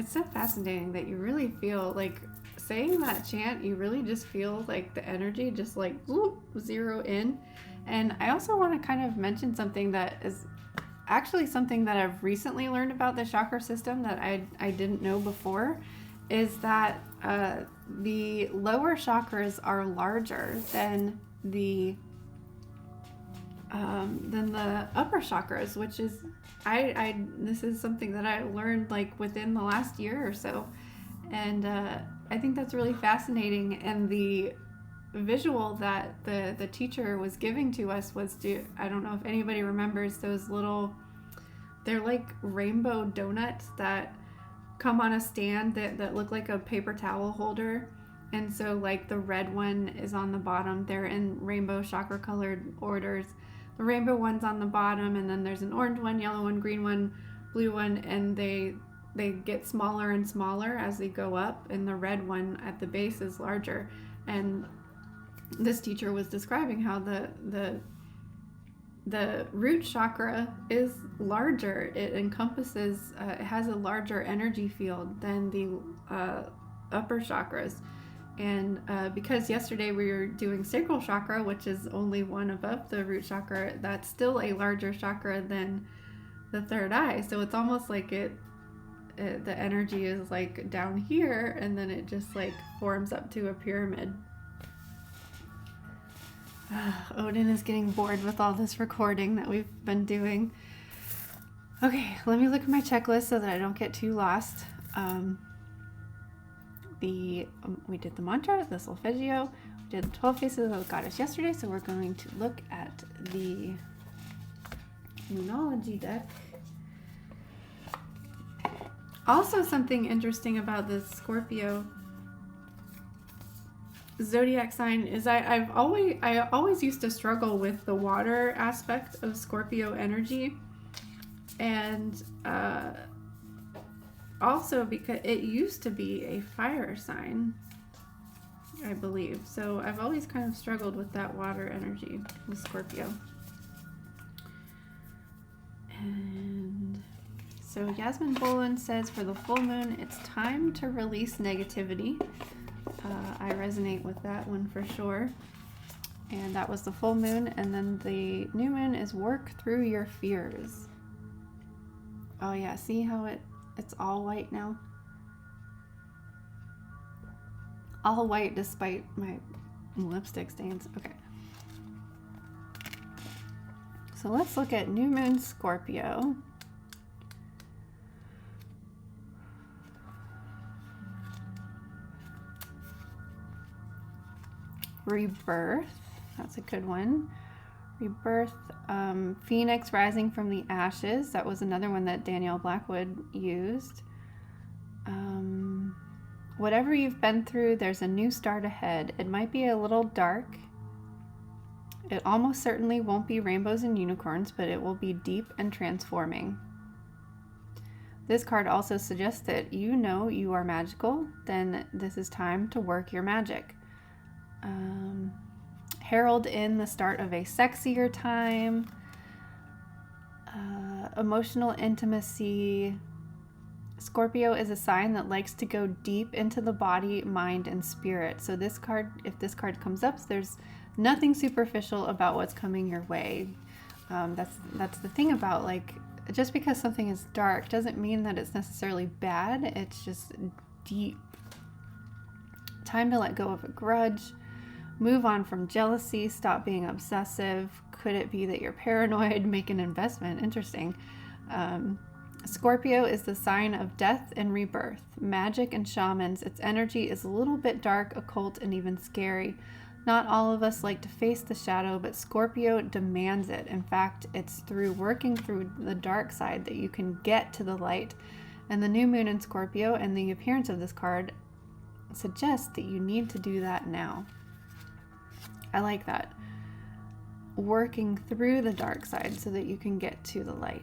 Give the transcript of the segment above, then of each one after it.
It's so fascinating that you really feel like saying that chant, you really just feel like the energy just like whoop, zero in. And I also want to kind of mention something that is actually something that I've recently learned about the chakra system that I didn't know before, is that the lower chakras are larger than the upper chakras, which is this is something that I learned like within the last year or so, and I think that's really fascinating. And the visual that the teacher was giving to us was I don't know if anybody remembers those little, they're like rainbow donuts that come on a stand that look like a paper towel holder. And so like the red one is on the bottom. They're in rainbow chakra colored orders. The rainbow one's on the bottom, and then there's an orange one, yellow one, green one, blue one, and they get smaller and smaller as they go up, and the red one at the base is larger. And this teacher was describing how the root chakra is larger. It encompasses, it has a larger energy field than the upper chakras. And because yesterday we were doing sacral chakra, which is only one above the root chakra, that's still a larger chakra than the third eye. So it's almost like the energy is like down here, and then it just like forms up to a pyramid. Odin is getting bored with all this recording that we've been doing. Okay, let me look at my checklist so that I don't get too lost. We did the mantra, the solfeggio, we did the 12 faces of the goddess yesterday, so we're going to look at the Moonology deck. Also, something interesting about this Scorpio zodiac sign is I always used to struggle with the water aspect of Scorpio energy, and also because it used to be a fire sign, I believe. So I've always kind of struggled with that water energy with Scorpio. And so Yasmin Boland says for the full moon, it's time to release negativity. I resonate with that one for sure. And that was the full moon. And then the new moon is work through your fears. Oh yeah, see how it's all white now? All white despite my lipstick stains. Okay. So let's look at new moon Scorpio. Rebirth, that's a good one. Rebirth, Phoenix rising from the ashes. That was another one that Danielle Blackwood used. Whatever you've been through, there's a new start ahead. It might be a little dark. It almost certainly won't be rainbows and unicorns, but it will be deep and transforming. This card also suggests that you know you are magical, then this is time to work your magic. Herald in the start of a sexier time. Emotional intimacy. Scorpio is a sign that likes to go deep into the body, mind, and spirit. So this card, if this card comes up, there's nothing superficial about what's coming your way. That's the thing about, like, just because something is dark doesn't mean that it's necessarily bad. It's just deep. Time to let go of a grudge. Move on from jealousy. Stop being obsessive. Could it be that you're paranoid? Make an investment. Interesting. Scorpio is the sign of death and rebirth, magic and shamans. Its energy is a little bit dark, occult, and even scary. Not all of us like to face the shadow, but Scorpio demands it. In fact, it's through working through the dark side that you can get to the light. And the new moon in Scorpio and the appearance of this card suggests that you need to do that now. I like that. Working through the dark side so that you can get to the light.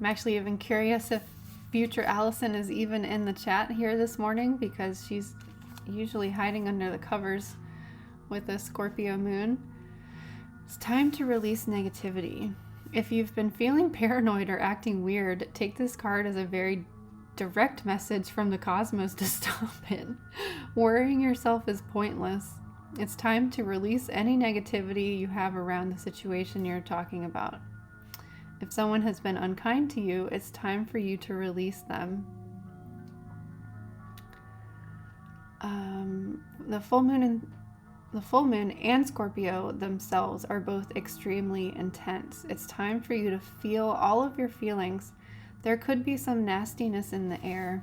I'm actually even curious if future Allison is even in the chat here this morning, because she's usually hiding under the covers with a Scorpio moon. It's time to release negativity. If you've been feeling paranoid or acting weird, take this card as a very direct message from the cosmos to stop it. Worrying yourself is pointless. It's time to release any negativity you have around the situation you're talking about. If someone has been unkind to you, it's time for you to release them. The full moon and Scorpio themselves are both extremely intense. It's time for you to feel all of your feelings. There could be some nastiness in the air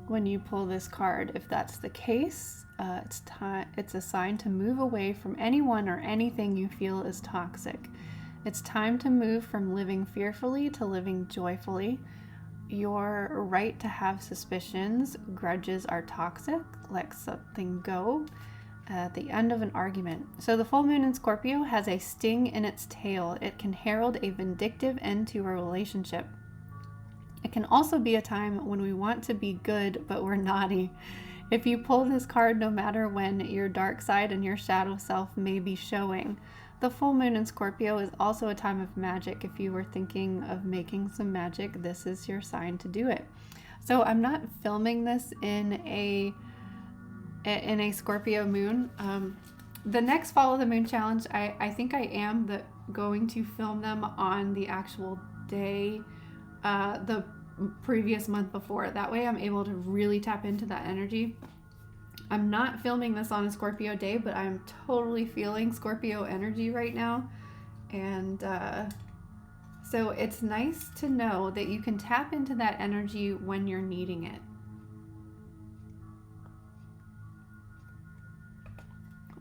when you pull this card. If that's the case, it's a sign to move away from anyone or anything you feel is toxic. It's time to move from living fearfully to living joyfully. Your right to have suspicions, grudges are toxic. Let something go at the end of an argument. So the full moon in Scorpio has a sting in its tail. It can herald a vindictive end to a relationship. It can also be a time when we want to be good, but we're naughty. If you pull this card, no matter when, your dark side and your shadow self may be showing. The full moon in Scorpio is also a time of magic. If you were thinking of making some magic, this is your sign to do it. So I'm not filming this in a Scorpio moon. The next Follow the Moon challenge, I think I am going to film them on the actual day, the previous month before. That way I'm able to really tap into that energy. I'm not filming this on a Scorpio day, but I'm totally feeling Scorpio energy right now. And so it's nice to know that you can tap into that energy when you're needing it.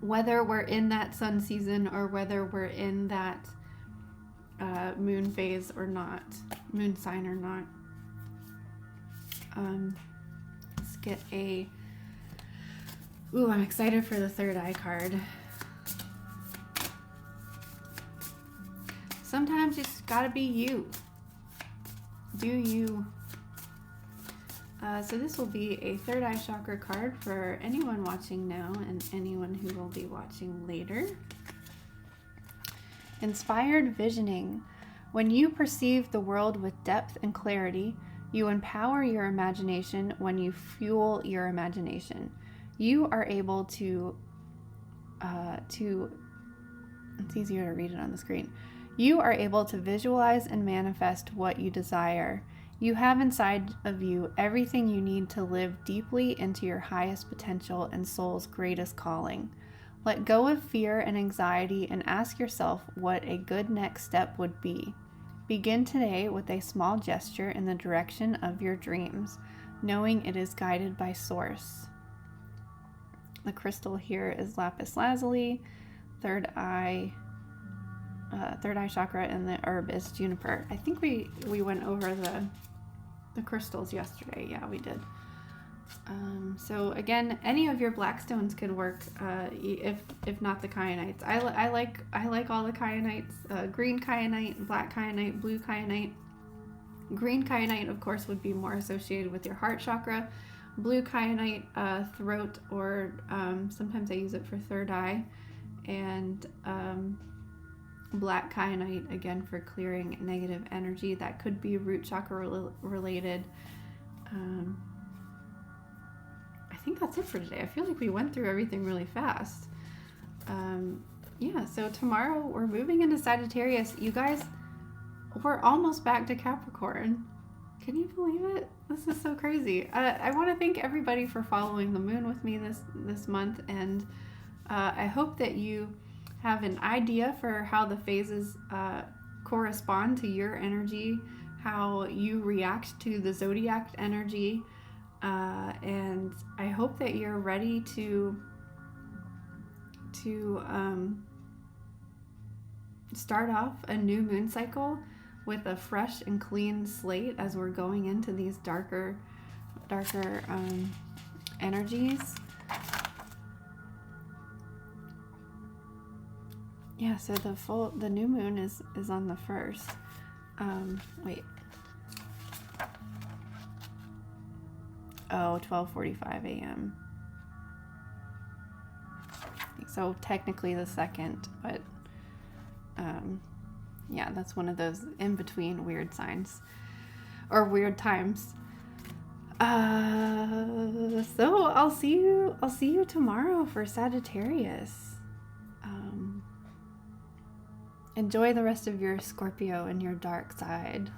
Whether we're in that sun season or whether we're in that moon phase or not, moon sign or not. Let's get I'm excited for the third eye card. Sometimes you just gotta be you. Do you. So this will be a third eye chakra card for anyone watching now and anyone who will be watching later. Inspired visioning. When you perceive the world with depth and clarity, you empower your imagination. When you fuel your imagination, you are able to it's easier to read it on the screen. You are able to visualize and manifest what you desire. You have inside of you everything you need to live deeply into your highest potential and soul's greatest calling. Let go of fear and anxiety and ask yourself what a good next step would be. Begin today with a small gesture in the direction of your dreams, knowing it is guided by Source. The crystal here is lapis lazuli, third eye chakra, and the herb is juniper. I think we went over the crystals yesterday. Yeah, we did. So again, any of your black stones could work, if not the kyanites. I like all the kyanites. Green kyanite, black kyanite, blue kyanite. Green kyanite, of course, would be more associated with your heart chakra. Blue kyanite, throat, or sometimes I use it for third eye. And black kyanite, again, for clearing negative energy. That could be root chakra related. I think that's it for today. I feel like we went through everything really fast. Yeah, so tomorrow we're moving into Sagittarius. You guys, we're almost back to Capricorn. Can you believe it? This is so crazy. I want to thank everybody for following the moon with me this month, and I hope that you have an idea for how the phases correspond to your energy, how you react to the zodiac energy, and I hope that you're ready to start off a new moon cycle with a fresh and clean slate as we're going into these darker energies. Yeah, so the new moon is on the 1st. Wait. Oh, 12:45 a.m. So technically the 2nd, but Yeah, that's one of those in between weird signs or weird times. So I'll see you tomorrow for Sagittarius. Enjoy the rest of your Scorpio and your dark side.